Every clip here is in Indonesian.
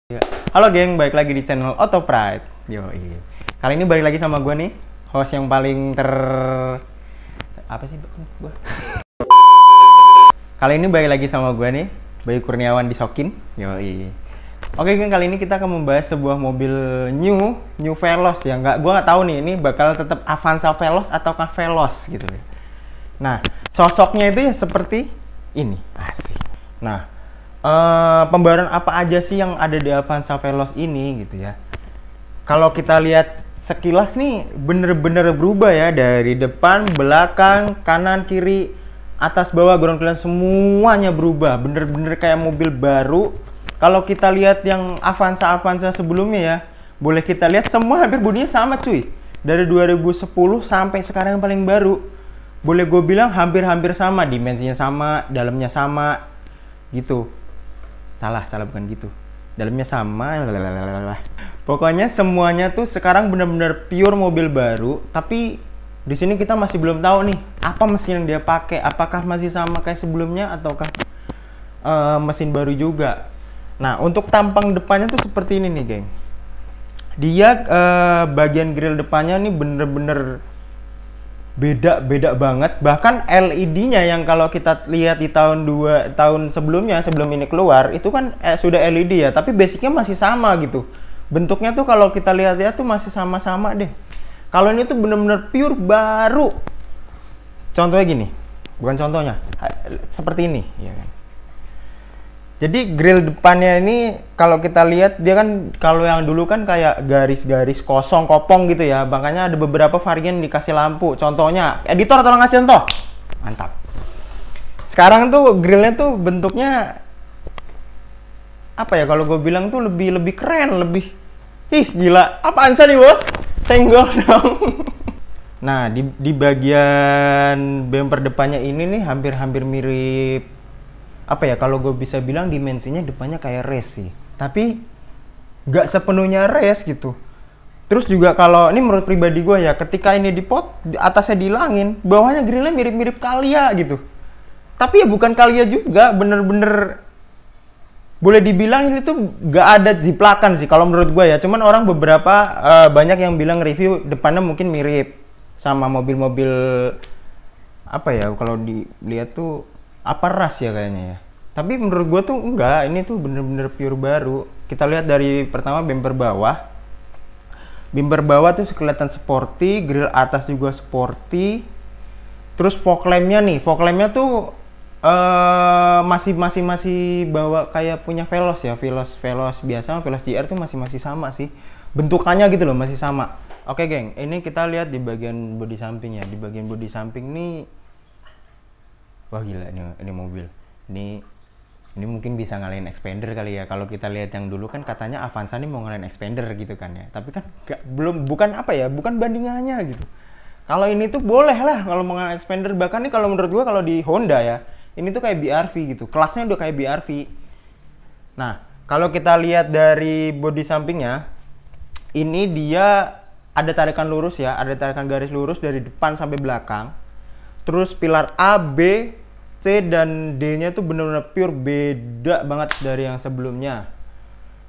Ya. Halo geng, balik lagi di channel Auto Pride. Yoi. Kali ini balik lagi sama gue nih, host yang paling apa sih gue? Kali ini balik lagi sama gue nih, Bayu Kurniawan di Sokin. Yoi. Oke geng, kali ini kita akan membahas sebuah mobil new Veloz ya. Gue nggak tahu nih, ini bakal tetap Avanza Veloz ataukah Veloz gitu ya. Nah, sosoknya itu ya seperti ini, asik. Nah, pembaruan apa aja sih yang ada di Avanza Veloz ini gitu ya. Kalau kita lihat sekilas nih bener-bener berubah ya, dari depan, belakang, kanan, kiri, atas, bawah, ground clearance semuanya berubah, bener-bener kayak mobil baru. Kalau kita lihat yang Avanza sebelumnya ya, boleh kita lihat semua hampir bodinya sama cuy. Dari 2010 sampai sekarang yang paling baru, boleh gue bilang hampir-hampir sama, dimensinya sama, dalamnya sama gitu. Salah bukan gitu. Dalamnya sama. Pokoknya semuanya tuh sekarang benar-benar pure mobil baru. Tapi di sini kita masih belum tahu nih apa mesin yang dia pakai. Apakah masih sama kayak sebelumnya ataukah mesin baru juga. Nah, untuk tampang depannya tuh seperti ini nih, geng. Dia bagian grill depannya nih bener-bener beda banget. Bahkan LED-nya yang kalau kita lihat di tahun sebelumnya, sebelum ini keluar, itu kan sudah LED ya, tapi basicnya masih sama gitu. Bentuknya tuh kalau kita lihat ya tuh masih sama-sama deh. Kalau ini tuh bener-bener pure baru. Contohnya gini, bukan contohnya, seperti ini ya kan. Jadi grill depannya ini kalau kita lihat dia kan, kalau yang dulu kan kayak garis-garis kosong kopong gitu ya. Makanya ada beberapa varian dikasih lampu. Contohnya, editor tolong ngasih contoh. Mantap. Sekarang tuh grillnya tuh bentuknya apa ya, kalau gue bilang tuh lebih keren, lebih gila. Apaan sih nih bos? Senggol dong. Nah, di bagian bumper depannya ini nih hampir mirip apa ya, kalau gue bisa bilang dimensinya depannya kayak race sih, tapi nggak sepenuhnya race gitu. Terus juga kalau ini menurut pribadi gue ya, ketika ini dipot, atasnya dihilangin, bawahnya grillnya mirip Calya gitu. Tapi ya bukan Calya juga, bener-bener boleh dibilang ini tuh nggak ada jiplakan sih kalau menurut gue ya. Cuman orang beberapa banyak yang bilang review depannya mungkin mirip sama mobil-mobil apa ya, kalau dilihat tuh apa ras ya kayaknya ya. Tapi menurut gue tuh enggak, ini tuh bener-bener pure baru. Kita lihat dari pertama bumper bawah. Bumper bawah tuh kelihatan sporty, grill atas juga sporty. Terus fog lampnya nih, fog lampnya tuh masih bawa kayak punya Veloz ya, Veloz biasa, Veloz GR tuh masih sama sih. Bentukannya gitu loh, masih sama. Oke geng, ini kita lihat di bagian bodi samping ya. Di bagian bodi samping nih, wah gila ini mobil. Ini mungkin bisa ngalahin Xpander kali ya. Kalau kita lihat yang dulu kan katanya Avanza nih mau ngalahin Xpander gitu kan ya. Tapi kan bukan apa ya, bukan bandingannya gitu. Kalau ini tuh boleh lah kalau mau ngalahin Xpander. Bahkan nih kalau menurut gua kalau di Honda ya, ini tuh kayak BRV gitu. Kelasnya udah kayak BRV. Nah, kalau kita lihat dari bodi sampingnya, ini dia ada tarikan lurus ya, ada tarikan garis lurus dari depan sampai belakang. Terus pilar A, B, C, dan D-nya tuh bener-bener pure beda banget dari yang sebelumnya.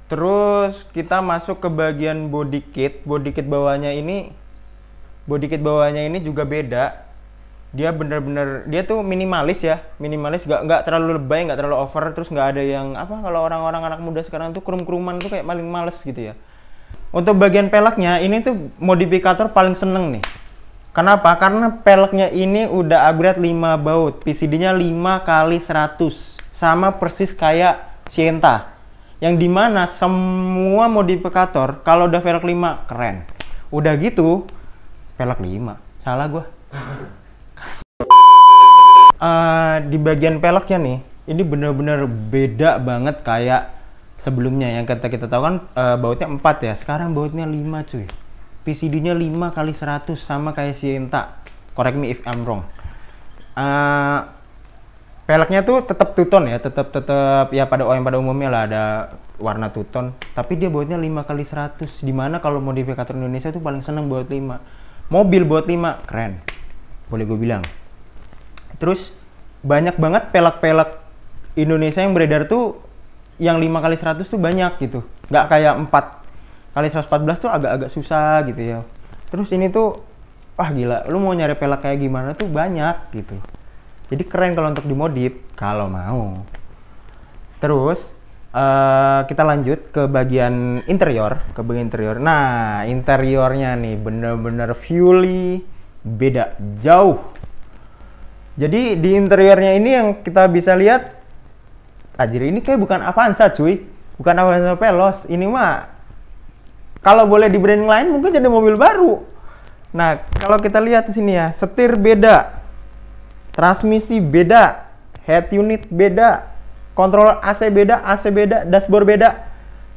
Terus kita masuk ke bagian body kit. Body kit bawahnya ini juga beda. Dia bener-bener, dia tuh minimalis ya, minimalis, nggak terlalu lebay, nggak terlalu over. Terus nggak ada yang apa, kalau orang-orang anak muda sekarang tuh krum-kruman tuh kayak paling males gitu ya. Untuk bagian peleknya ini tuh modifikator paling seneng nih. Kenapa? Karena peleknya ini udah upgrade 5 baut, PCD-nya 5x100, sama persis kayak Sienta. Yang dimana semua modifikator kalau udah velg 5 keren. Udah gitu, velg 5. Salah gua. Di bagian peleknya nih, ini bener-bener beda banget kayak sebelumnya. Yang kita tahu kan bautnya 4 ya, sekarang bautnya 5 cuy. PCD-nya 5x100 sama kayak Sienta. Correct me if I'm wrong. Peleknya tuh tetap two-tone ya, tetap ya pada umumnya lah ada warna two-tone. Tapi dia bautnya 5x100. Dimana kalau modifikator Indonesia tuh paling seneng baut 5. Mobil baut 5 keren, boleh gue bilang. Terus banyak banget pelek-pelek Indonesia yang beredar tuh yang 5 kali 100 tuh banyak gitu, nggak kayak 4 kali 114 tuh agak-agak susah gitu ya. Terus ini tuh wah gila, lu mau nyari pelek kayak gimana tuh banyak gitu. Jadi keren kalau untuk dimodif kalau mau. Terus kita lanjut ke bagian interior, Nah, interiornya nih bener-bener fully beda jauh. Jadi di interiornya ini yang kita bisa lihat, anjir ini kayak bukan Avanza cuy, bukan Avanza Veloz. Ini mah kalau boleh di branding lain mungkin jadi mobil baru. Nah, kalau kita lihat di sini ya, setir beda, transmisi beda, head unit beda, kontrol AC beda, dashboard beda.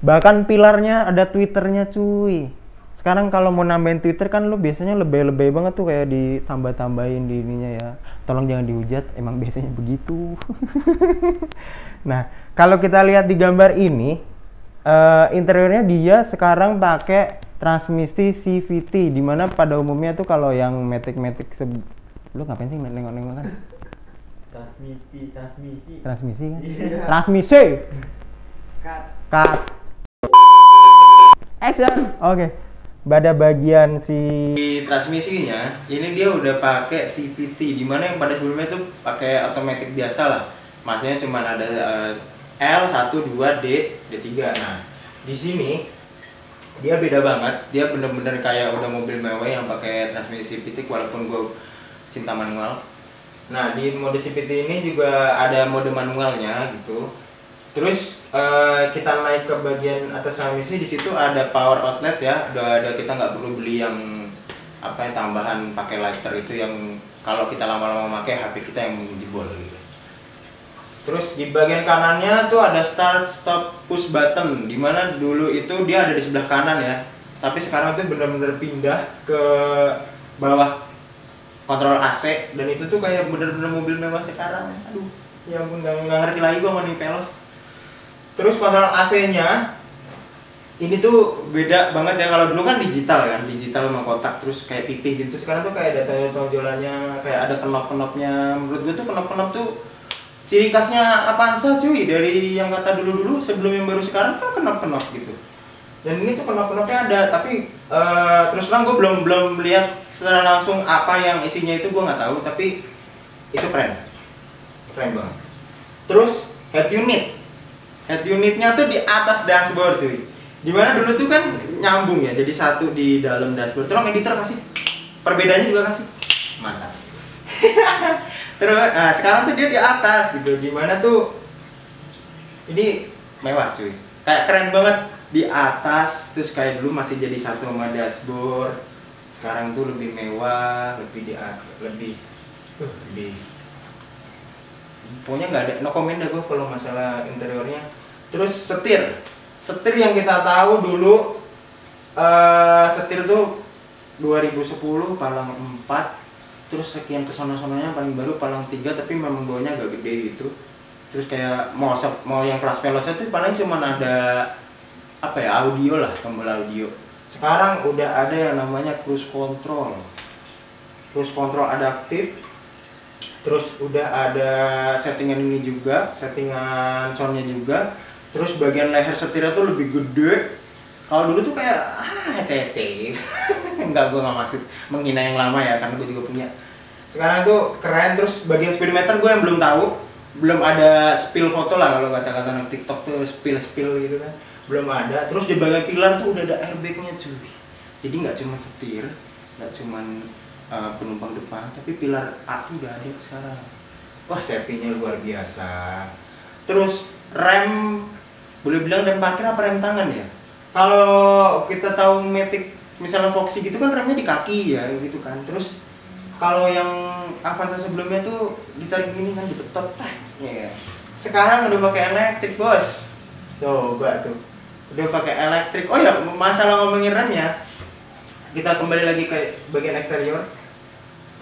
Bahkan pilarnya ada twitternya cuy. Sekarang kalau mau nambahin Twitter kan lu biasanya lebay-lebay banget tuh kayak ditambah-tambahin di ininya ya. Tolong jangan dihujat, emang biasanya begitu. Nah, kalau kita lihat di gambar ini, interiornya dia sekarang pakai transmisi CVT, dimana pada umumnya tuh kalau yang Matic lu ngapain sih nengok-nengok kan? Transmisi kan? Yeah. Transmisi. Cut. Action. Oke. Pada bagian si transmisinya, ini dia udah pakai CVT, dimana yang pada sebelumnya tuh pakai automatic biasa lah. Maksudnya cuma ada L1, 2, D3. Nah, di sini dia beda banget. Dia bener-bener kayak udah mobil mewah yang pakai transmisi CVT, walaupun gue cinta manual. Nah, di mode CVT ini juga ada mode manualnya gitu. Terus kita naik ke bagian atas transmisi, di situ ada power outlet ya. Udah kita nggak perlu beli yang apa yang tambahan pakai lighter itu yang kalau kita lama-lama pakai HP kita yang jebol gitu. Terus di bagian kanannya tuh ada start stop push button, dimana dulu itu dia ada di sebelah kanan ya, tapi sekarang tuh bener-bener pindah ke bawah kontrol AC, dan itu tuh kayak bener-bener mobil mewah sekarang. Aduh, ya ampun, nggak ngerti lagi gua sama nih Veloz. Terus kontrol AC-nya ini tuh beda banget ya. Kalau dulu kan digital sama kotak terus kayak pipih gitu. Sekarang tuh kayak ada tonjolannya, kayak ada knop-knopnya. Menurut gue tuh knop-knop tuh ciri khasnya Avanza cuy, dari yang kata dulu sebelum yang baru sekarang kan knop-knop gitu. Dan ini tuh knop-knopnya ada, tapi terus terang gue belum lihat secara langsung apa yang isinya itu, gue nggak tahu, tapi itu keren banget. Terus head unitnya tuh di atas dashboard cuy, dimana dulu tuh kan nyambung ya, jadi satu di dalam dashboard. Tolong editor kasih perbedaannya juga, kasih, mantap. Terus sekarang tuh dia di atas gitu, dimana tuh ini mewah cuy, kayak keren banget di atas. Terus kayak dulu masih jadi satu sama dashboard, sekarang tuh lebih mewah, lebih pokoknya nggak ada, no comment dah gue kalau masalah interiornya. Terus setir yang kita tahu dulu, setir tuh 2010 palang 4, terus sekian kesono-sononya paling baru palang 3, tapi memang bawahnya agak gede gitu. Terus kayak mau yang kelas Veloznya tuh paling cuma ada apa ya, audio lah, tombol audio. Sekarang udah ada yang namanya cruise control adaptif. Terus udah ada settingan ini juga, settingan soundnya juga. Terus bagian leher setirnya tuh lebih gede. Kalau dulu tuh kayak cece. Enggak, gue nggak maksud menghina yang lama ya, karena gue juga punya. Sekarang tuh keren. Terus bagian speedometer gue yang belum tahu, belum ada spill foto lah kalau kata-kata anak TikTok tuh spill gitu kan, belum ada. Terus di bagian pilar tuh udah ada airbagnya cuy. Jadi nggak cuma setir, nggak cuma penumpang depan, tapi pilar aku udah ada sekarang. Wah, safety-nya luar biasa. Terus rem, boleh bilang rem parkir apa rem tangan ya? Kalau kita tahu Matic misalnya Foxy gitu kan remnya di kaki ya gitu kan. Terus kalau yang Avanza sebelumnya tuh ditarik gini kan, dibetot ya. Sekarang udah pakai elektrik bos. Coba tuh, udah pakai elektrik. Oh ya, masalah ngomongin remnya, kita kembali lagi ke bagian eksterior.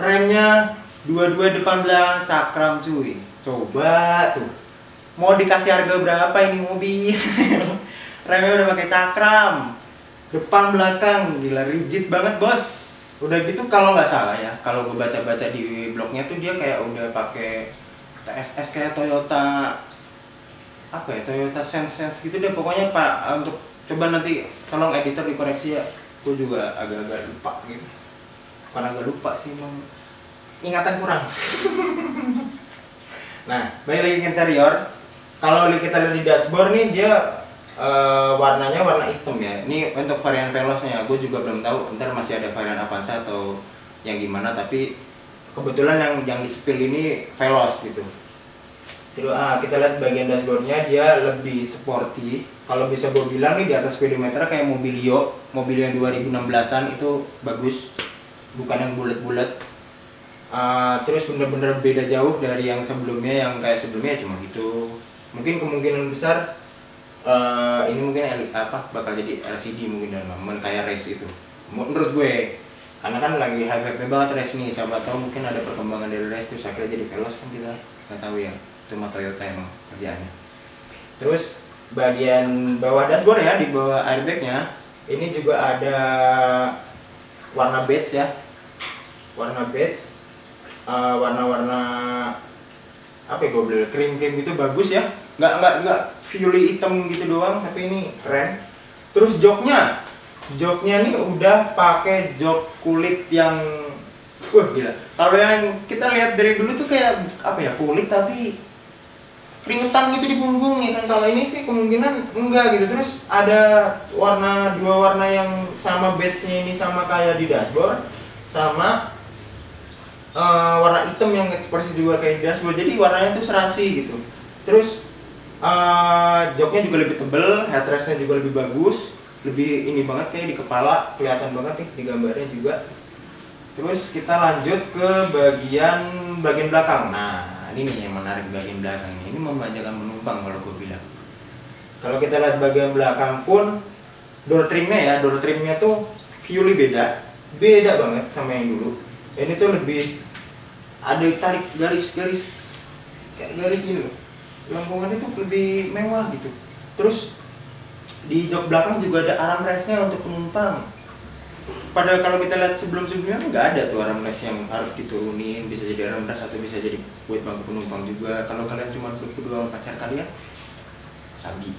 Remnya dua-dua depan belakang cakram cuy. Coba tuh, mau dikasih harga berapa ini mobil? Remnya udah pakai cakram depan belakang, gila rigid banget bos. Udah gitu kalau nggak salah ya, kalau gue baca-baca di blognya tuh dia kayak udah pakai TSS kayak Toyota apa ya, Toyota Sense gitu deh pokoknya Pak. Untuk coba nanti tolong editor dikoreksi ya, gue juga agak-agak lupa gitu, bukan agak lupa sih, emang ingatan kurang. Nah, balik lagi ke interior. Kalau kita lihat di dashboard nih, dia warnanya warna hitam ya. Ini untuk varian Velosnya, gue juga belum tahu. Ntar masih ada varian Avanza atau yang gimana. Tapi kebetulan yang di spill ini Veloz gitu. Terus kita lihat bagian dashboardnya, dia lebih sporty. Kalau bisa gue bilang nih di atas speedometer kayak Mobilio yang 2016an itu bagus, bukan yang bulat-bulat. Terus bener-bener beda jauh dari yang sebelumnya, yang kayak sebelumnya cuma gitu. Mungkin kemungkinan besar ini mungkin bakal jadi LCD mungkin, dan momen kayak race itu menurut gue, karena kan lagi hype banget race nih. Siapa tahu mungkin ada perkembangan dari race terus akhirnya jadi Veloz, kan kita nggak tahu ya. Cuma Toyota emang kerjaannya. Terus bagian bawah dashboard ya, di bawah airbagnya ini juga ada warna beige ya, warna beige, warna-warna apa ya, gue beli krim gitu, bagus ya, nggak violet hitam gitu doang, tapi ini keren. Terus joknya nih udah pakai jok kulit yang gila. Kalau yang kita lihat dari dulu tuh kayak apa ya, kulit tapi keringetan gitu di punggung ya kan. Kalau ini sih kemungkinan enggak gitu. Terus ada dua warna yang sama, beige-nya ini sama kayak di dashboard, sama warna hitam yang ekspresi juga kayak di dashboard. Jadi warnanya tuh serasi gitu. Terus joknya juga lebih tebel, headrestnya juga lebih bagus, lebih ini banget kayak di kepala, kelihatan banget nih di gambarnya juga. Terus kita lanjut ke bagian belakang. Nah, ini nih yang menarik, bagian belakang ini memanjakan penumpang kalau gue bilang. Kalau kita lihat bagian belakang pun door trimnya tuh view beda banget sama yang dulu. Ini tuh lebih ada tarik garis-garis kayak garis gini loh. Lengkungannya tuh lebih mewah gitu. Terus di jok belakang juga ada armrestnya untuk penumpang. Padahal kalau kita lihat sebelum-sebelumnya nggak ada tuh armrest yang harus diturunin, bisa jadi armrest atau bisa jadi buat bangku penumpang juga. Kalau kalian cuma berdua sama pacar kalian, sabi.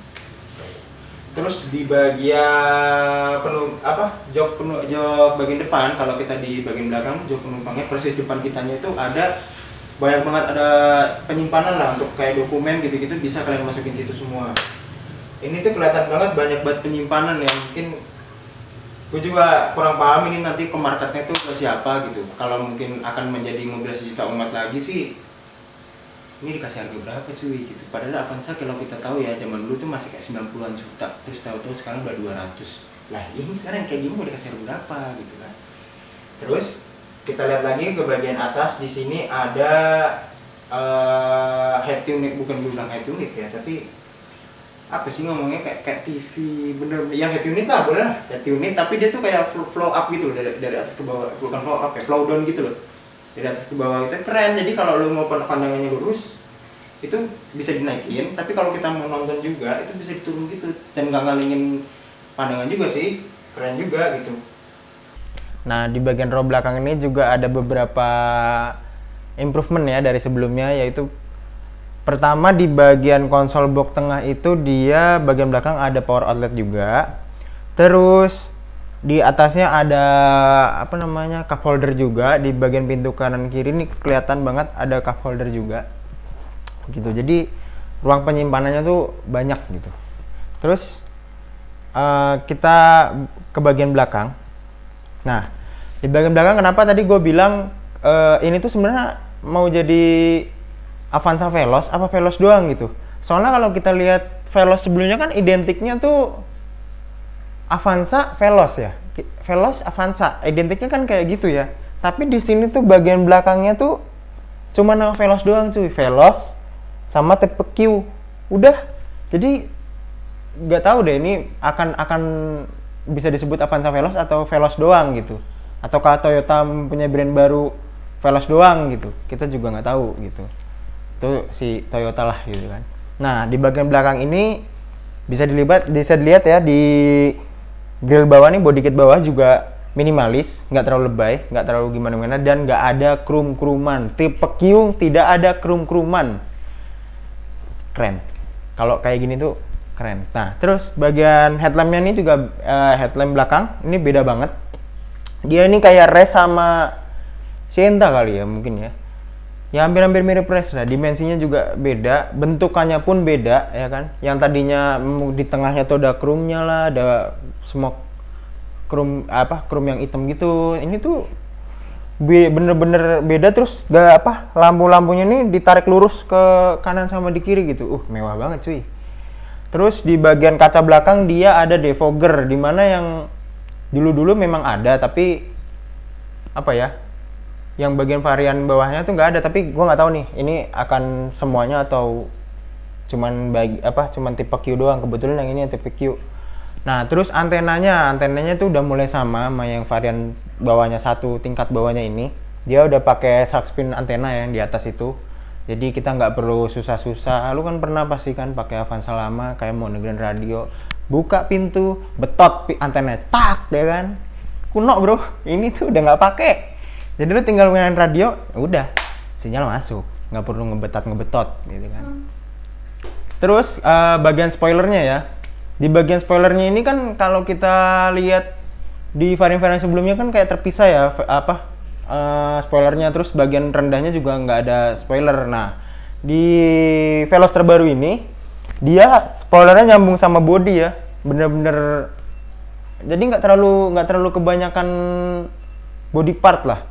Terus di bagian jok bagian depan, kalau kita di bagian belakang jok penumpangnya persis depan kitanya itu ada banyak banget, ada penyimpanan lah untuk kayak dokumen gitu-gitu, bisa kalian masukin situ semua. Ini tuh kelihatan banget banyak banget penyimpanan ya. Mungkin gue juga kurang paham ini nanti ke marketnya tuh ke siapa gitu. Kalau mungkin akan menjadi mobil sejuta umat lagi sih, ini dikasih harga berapa cuy gitu. Padahal Avanza kalau kita tahu ya, zaman dulu tuh masih kayak 90-an juta, terus tahu-tahu sekarang udah 200. Lah ini sekarang kayak gini mau dikasih harga berapa gitu kan. Terus kita lihat lagi ke bagian atas, di sini ada head unit, bukan bilang head unit ya, tapi apa sih ngomongnya, kayak TV bener ya, head unit lah, boleh lah head unit, tapi dia tuh kayak flow up gitu loh, dari atas ke bawah, bukan flow up ya, flow down gitu loh, dari atas ke bawah. Itu keren. Jadi kalau lu mau pandangannya lurus itu bisa dinaikin, tapi kalau kita mau nonton juga itu bisa diturun gitu, dan nggak ngalingin pandangan juga sih, keren juga gitu. Nah, di bagian row belakang ini juga ada beberapa improvement ya dari sebelumnya, yaitu pertama di bagian konsol box tengah itu dia bagian belakang ada power outlet juga. Terus di atasnya ada cup holder juga. Di bagian pintu kanan kiri nih kelihatan banget ada cup holder juga. Gitu. Jadi ruang penyimpanannya tuh banyak gitu. Terus kita ke bagian belakang. Nah, di bagian belakang kenapa tadi gue bilang ini tuh sebenarnya mau jadi Avanza Veloz apa Veloz doang gitu. Soalnya kalau kita lihat Veloz sebelumnya kan identiknya tuh Avanza Veloz ya. Veloz Avanza, identiknya kan kayak gitu ya. Tapi di sini tuh bagian belakangnya tuh cuma nama Veloz doang cuy. Veloz sama tipe Q. Udah. Jadi nggak tahu deh ini akan bisa disebut Avanza Veloz atau Veloz doang gitu. Ataukah Toyota punya brand baru Veloz doang gitu. Kita juga nggak tahu gitu. Itu si Toyota lah gitu kan. Nah, di bagian belakang ini bisa dilihat ya, di grill bawah nih, body kit bawah juga minimalis, nggak terlalu lebay, nggak terlalu gimana-gimana, dan nggak ada krum-kruman. Tipe Q tidak ada krum-kruman. Keren. Kalau kayak gini tuh keren. Nah, terus bagian headlampnya ini juga headlamp belakang ini beda banget. Dia ini kayak race sama Sienta kali ya mungkin ya. Ya hampir-hampir mirip race lah. Dimensinya juga beda, bentukannya pun beda ya kan. Yang tadinya di tengahnya tuh ada chrome-nya lah, ada smoke chrome chrome yang hitam gitu. Ini tuh bener-bener beda, terus lampu-lampunya ini ditarik lurus ke kanan sama di kiri gitu. Mewah banget cuy. Terus di bagian kaca belakang dia ada defogger, dimana yang dulu-dulu memang ada, tapi yang bagian varian bawahnya tuh nggak ada. Tapi gua nggak tahu nih ini akan semuanya atau cuman tipe Q doang. Kebetulan yang ini yang tipe Q. Nah, terus antenanya tuh udah mulai sama yang varian bawahnya, satu tingkat bawahnya ini. Dia udah pakai shark fin antena yang di atas itu. Jadi kita nggak perlu susah-susah. Lu kan pernah pasti kan pakai Avanza lama kayak mau dengerin radio, buka pintu, betot antena, tak ya kan. Kuno bro, ini tuh udah nggak pakai. Jadi lu tinggal main radio, udah sinyal masuk, nggak perlu ngebetot gitu kan. Terus bagian spoilernya ya. Di bagian spoilernya ini kan kalau kita lihat di varian-varian sebelumnya kan kayak terpisah ya spoilernya, terus bagian rendahnya juga nggak ada spoiler. Nah, di Veloz terbaru ini dia spoilernya nyambung sama body ya, bener-bener. Jadi nggak terlalu kebanyakan body part lah.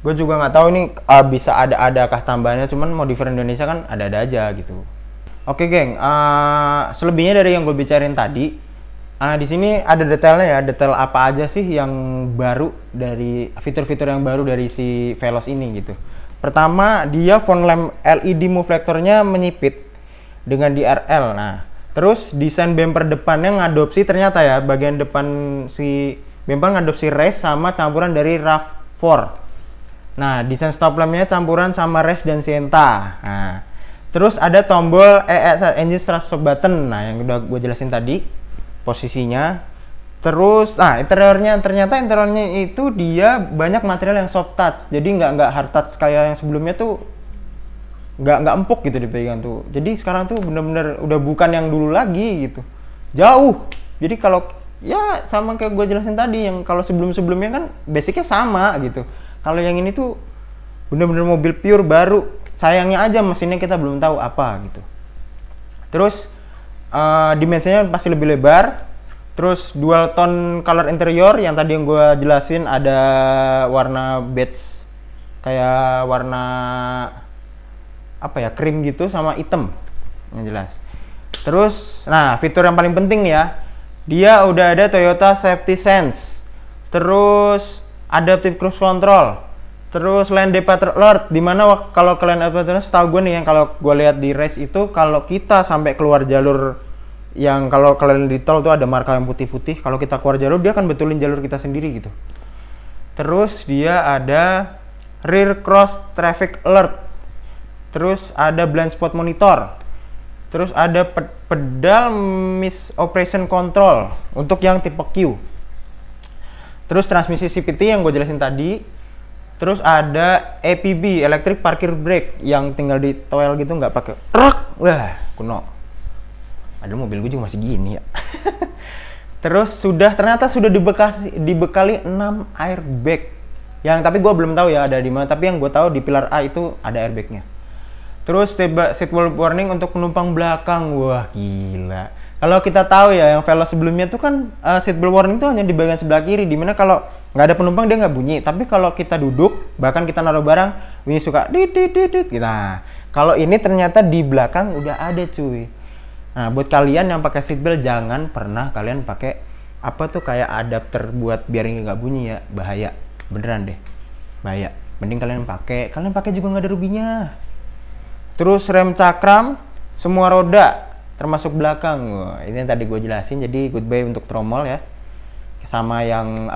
Gue juga nggak tahu ini bisa adakah tambahannya, cuman modifier Indonesia kan ada aja gitu. Oke geng, selebihnya dari yang gue bicarain tadi. Di sini ada detailnya ya, detail apa aja sih yang baru dari fitur-fitur yang baru dari si Veloz ini gitu. Pertama, dia fog lamp LED muflektornya menyipit dengan DRL. Nah, terus desain bumper depannya ngadopsi, ternyata ya bagian depan si bumper ngadopsi race sama campuran dari RAV4. Nah, desain stop lampnya campuran sama race dan Sienta. Nah, terus ada tombol engine start stop button. Nah, yang udah gue jelasin tadi posisinya. Terus interiornya itu dia banyak material yang soft touch, jadi nggak hard touch kayak yang sebelumnya tuh, nggak empuk gitu dipegang tuh. Jadi sekarang tuh bener-bener udah bukan yang dulu lagi gitu, jauh. Jadi kalau ya sama kayak gue jelasin tadi, yang kalau sebelumnya kan basicnya sama gitu. Kalau yang ini tuh bener-bener mobil pure baru, sayangnya aja mesinnya kita belum tahu apa gitu. Terus dimensinya pasti lebih lebar. Terus dual tone color interior yang tadi yang gue jelasin, ada warna beige kayak warna krim gitu sama hitam yang jelas. Terus fitur yang paling penting nih ya, dia udah ada Toyota Safety Sense, terus adaptive cruise control, terus lane departure alert, dimana kalau kalian setahu gue nih, yang kalau gue lihat di race itu, kalau kita sampai keluar jalur, yang kalau kalian di tol tuh ada marka yang putih-putih, kalau kita keluar jalur dia akan betulin jalur kita sendiri gitu. Terus dia ada rear cross traffic alert, terus ada blind spot monitor, terus ada pedal miss operation control untuk yang tipe Q, terus transmisi CVT yang gue jelasin tadi. Terus ada EPB, electric parking brake, yang tinggal di toel gitu, nggak pakai wah kuno. Ada mobil gue juga masih gini ya. Terus ternyata sudah dibekali 6 airbag. Yang tapi gue belum tahu ya ada di mana, tapi yang gue tahu di pilar A itu ada airbagnya. Terus seatbelt warning untuk penumpang belakang. Wah gila. Kalau kita tahu ya yang Veloz sebelumnya tuh kan seatbelt warning tuh hanya di bagian sebelah kiri, dimana kalau nggak ada penumpang dia nggak bunyi. Tapi kalau kita duduk, bahkan kita naruh barang, bunyi suka dit. Nah, kalau ini ternyata di belakang udah ada cuy. Nah, buat kalian yang pakai seatbelt, jangan pernah kalian pakai kayak adapter buat biar nggak bunyi ya, bahaya. Beneran deh, bahaya. Mending kalian pakai juga nggak ada ruginya. Terus rem cakram, semua roda, termasuk belakang. Wah, ini yang tadi gue jelasin. Jadi goodbye untuk tromol ya. Sama yang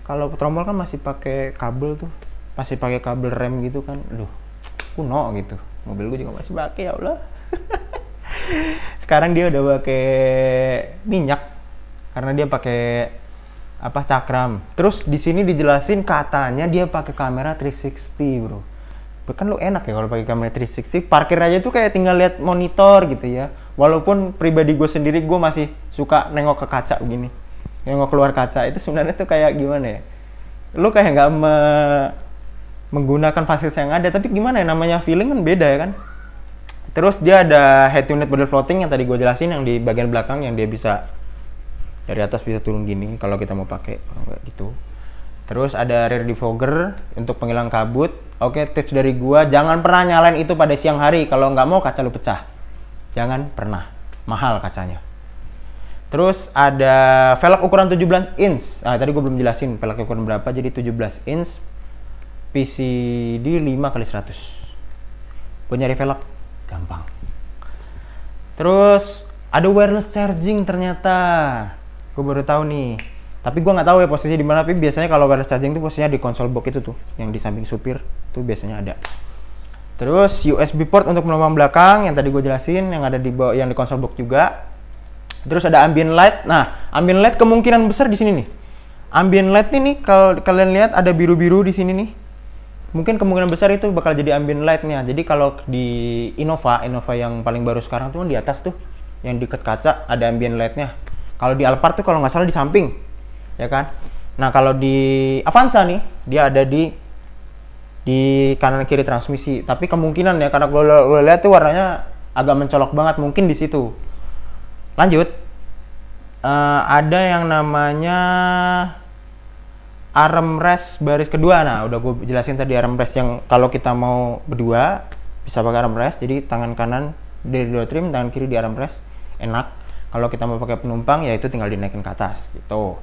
kalau tromol kan masih pakai kabel tuh, masih pakai kabel rem gitu kan. Kuno gitu. Mobil gue juga masih pakai, ya Allah. Sekarang dia udah pakai minyak karena dia pakai cakram. Terus di sini dijelasin katanya dia pakai kamera 360, bro. Kan lu enak ya kalau pakai kamera 360, parkir aja tuh kayak tinggal lihat monitor gitu ya. Walaupun pribadi gue sendiri gue masih suka nengok ke kaca begini, nengok keluar kaca, itu sebenarnya tuh kayak gimana ya, lu kayak nggak menggunakan fasilitas yang ada, tapi gimana ya, namanya feeling kan beda ya kan. Terus dia ada head unit model floating yang tadi gue jelasin, yang di bagian belakang yang dia bisa dari atas bisa turun gini kalau kita mau pakai kayak gitu. Terus ada rear defogger untuk penghilang kabut. Oke, tips dari gue, jangan pernah nyalain itu pada siang hari kalau nggak mau kaca lu pecah. Jangan pernah, mahal kacanya. Terus ada velg ukuran 17 inch. Nah, tadi gue belum jelasin velg ukuran berapa, jadi 17 inch PCD 5x100. Buat nyari velg gampang. Terus ada wireless charging ternyata. Gue baru tahu nih. Tapi gue nggak tahu ya posisinya di mana. Tapi biasanya kalau wireless charging itu posisinya di konsol box itu tuh, yang di samping supir tuh biasanya ada. Terus USB port untuk penumpang belakang yang tadi gue jelasin, yang ada di bawah, yang di konsol box juga. Terus ada ambient light. Nah, ambient light kemungkinan besar di sini nih. Ambient light ini kalau kalian lihat ada biru-biru di sini nih. Mungkin kemungkinan besar itu bakal jadi ambient light-nya. Jadi kalau di Innova yang paling baru sekarang tuh di atas tuh, yang dekat kaca ada ambient light-nya. Kalau di Alphard tuh kalau nggak salah di samping, ya kan? Nah, kalau di Avanza nih, dia ada di kanan kiri transmisi. Tapi kemungkinan ya, karena gue lihat tuh warnanya agak mencolok banget, mungkin di situ. Lanjut, ada yang namanya armrest baris kedua. Nah, udah gue jelasin tadi armrest yang kalau kita mau berdua bisa pakai armrest. Jadi tangan kanan dari door trim, tangan kiri di armrest, enak. Kalau kita mau pakai penumpang ya itu tinggal dinaikin ke atas gitu.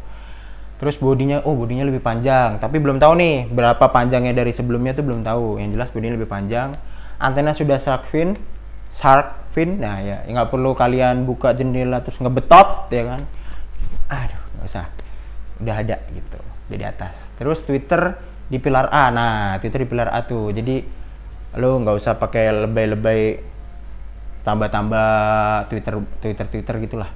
Terus bodinya lebih panjang, tapi belum tahu nih berapa panjangnya dari sebelumnya tuh belum tahu. Yang jelas bodinya lebih panjang. Antena sudah shark fin. Nah ya, nggak perlu kalian buka jendela terus ngebetot ya kan. Aduh, nggak usah. Udah ada gitu di atas. Terus Twitter di pilar A. Nah, Twitter di pilar A tuh. Jadi lo nggak usah pakai lebay-lebay tambah-tambah Twitter gitulah.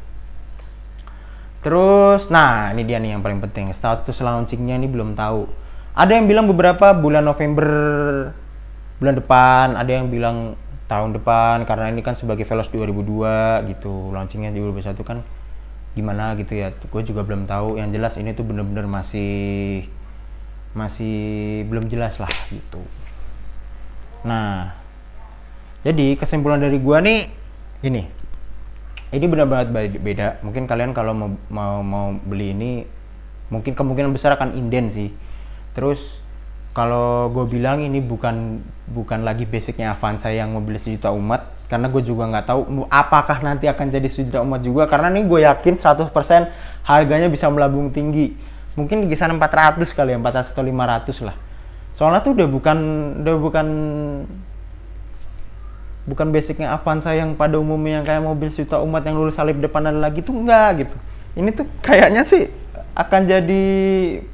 Terus, nah ini dia nih yang paling penting, status launchingnya ini belum tahu. Ada yang bilang beberapa bulan November bulan depan, ada yang bilang tahun depan, karena ini kan sebagai Veloz 2002 gitu, launchingnya di 2021 kan gimana gitu ya. Gue juga belum tahu. Yang jelas ini tuh bener-bener masih belum jelas lah gitu. Nah, jadi kesimpulan dari gue nih ini benar-benar beda. Mungkin kalian kalau mau beli ini mungkin kemungkinan besar akan inden sih. Terus kalau gue bilang ini bukan lagi basicnya Avanza yang mobil 1 juta umat, karena gue juga nggak tahu apakah nanti akan jadi 1 juta umat juga, karena nih gue yakin 100% harganya bisa melambung tinggi. Mungkin di kisaran 400 kali ya, 400 atau 500 lah. Soalnya tuh udah bukan basicnya Avanza yang pada umumnya yang kayak mobil 1 juta umat yang lulus salib depan ada lagi tuh, enggak gitu. Ini tuh kayaknya sih akan jadi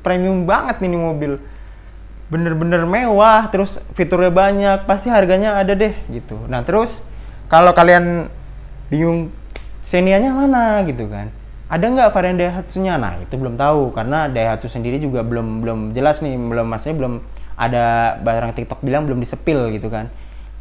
premium banget nih mobil. Bener-bener mewah, terus fiturnya banyak, pasti harganya ada deh gitu. Nah terus kalau kalian bingung Xenia-nya mana gitu kan, ada nggak varian Daihatsu-nya? Nah itu belum tahu, karena Daihatsu sendiri juga belum jelas nih, maksudnya belum ada barang TikTok bilang belum disepil gitu kan.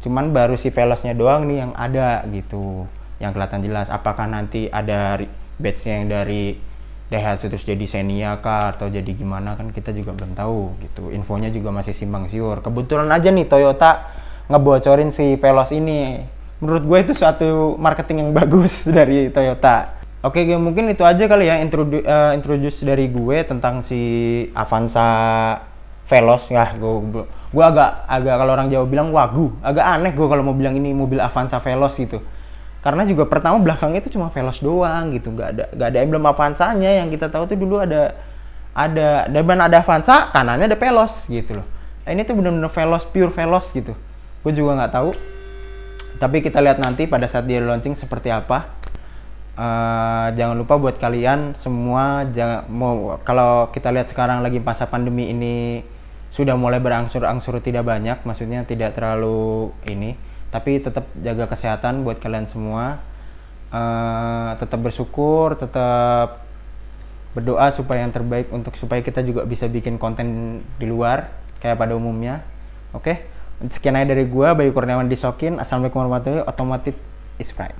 Cuman baru si Veloz-nya doang nih yang ada gitu, yang kelihatan jelas. Apakah nanti ada badge-nya yang dari Daihatsu terus jadi Xenia kah, atau jadi gimana, kan kita juga belum tahu gitu. Infonya juga masih simpang siur. Kebetulan aja nih Toyota ngebocorin si Veloz ini. Menurut gue itu suatu marketing yang bagus dari Toyota. Oke, mungkin itu aja kali ya introduce dari gue tentang si Avanza Veloz. Ya, gue agak kalau orang Jawa bilang wagu, agak aneh gue kalau mau bilang ini mobil Avanza Veloz gitu. Karena juga pertama belakangnya itu cuma Veloz doang gitu, nggak ada emblem Avanzanya. Yang kita tahu tuh dulu ada Avanza, kanannya ada Veloz gitu loh. Nah, ini tuh bener-bener Veloz, pure Veloz gitu. Gue juga nggak tahu. Tapi kita lihat nanti pada saat dia launching seperti apa. Jangan lupa buat kalian semua, kalau kita lihat sekarang lagi masa pandemi ini sudah mulai berangsur-angsur tidak banyak, maksudnya tidak terlalu ini. Tapi tetap jaga kesehatan buat kalian semua, tetap bersyukur, tetap berdoa supaya yang terbaik supaya kita juga bisa bikin konten di luar kayak pada umumnya. Oke, sekian aja dari gua, Bayu Kurniawan di Sokin. Assalamualaikum warahmatullahi wabarakatuh. Otomotif is right.